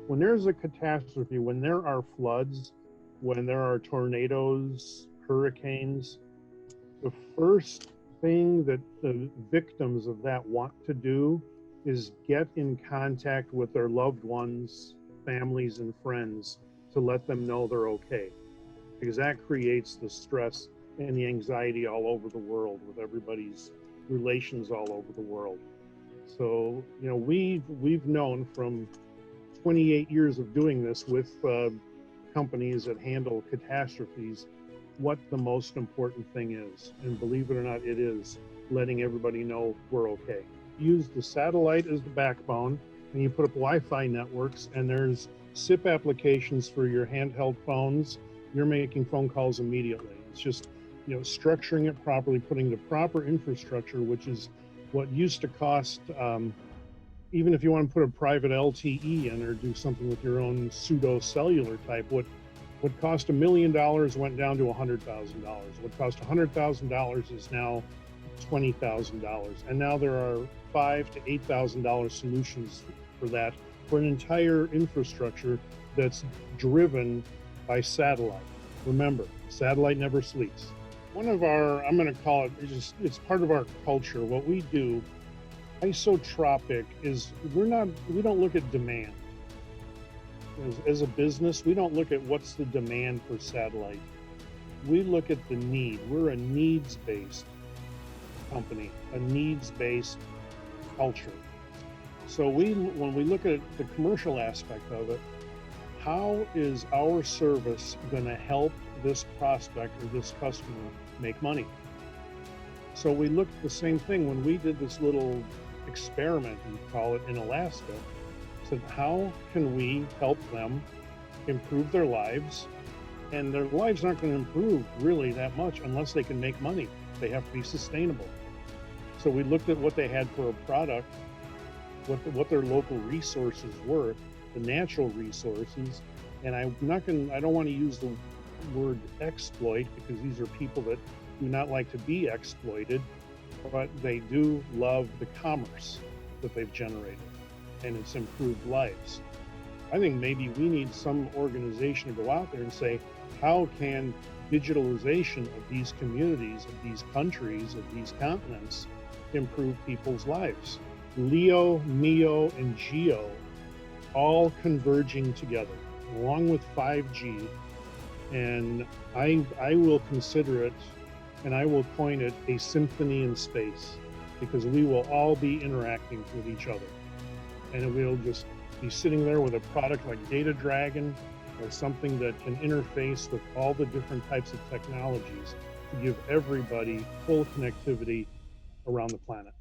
When there's a catastrophe, when there are floods, when there are tornadoes, hurricanes, the first thing that the victims of that want to do is get in contact with their loved ones, families, and friends to let them know they're okay. Because that creates the stress and the anxiety all over the world with everybody's relations all over the world. So, you know, we've known from 28 years of doing this with companies that handle catastrophes what the most important thing is. And believe it or not, it is letting everybody know we're okay. Use the satellite as the backbone, and you put up Wi-Fi networks, and there's SIP applications for your handheld phones. You're making phone calls immediately. It's just, you know, structuring it properly, putting the proper infrastructure, which is what used to cost, even if you want to put a private LTE in or do something with your own pseudo cellular type, what cost $1 million went down to $100,000. What cost $100,000 is now $20,000. And now there are $5,000 to $8,000 solutions for that, for an entire infrastructure that's driven by satellite. Remember, satellite never sleeps. One of our, I'm going to call it, it's part of our culture. What we do, isotropic, is we don't look at demand. As a business, we don't look at what's the demand for satellite. We look at the need. We're a needs-based company, a needs-based culture. So when we look at the commercial aspect of it, how is our service going to help this prospect or this customer make money? So we looked at the same thing when we did this little experiment, we call it, in Alaska. Said, how can we help them improve their lives? And their lives aren't going to improve really that much unless they can make money. They have to be sustainable. So we looked at what they had for a product, what their local resources were, the natural resources. And I don't want to use the word exploit, because these are people that do not like to be exploited, but they do love the commerce that they've generated and its improved lives. I think maybe we need some organization to go out there and say, how can digitalization of these communities, of these countries, of these continents improve people's lives? LEO, MEO, and GEO all converging together, along with 5G. And I will consider it, and I will coin it, a symphony in space, because we will all be interacting with each other. And we'll just be sitting there with a product like Data Dragon or something that can interface with all the different types of technologies to give everybody full connectivity around the planet.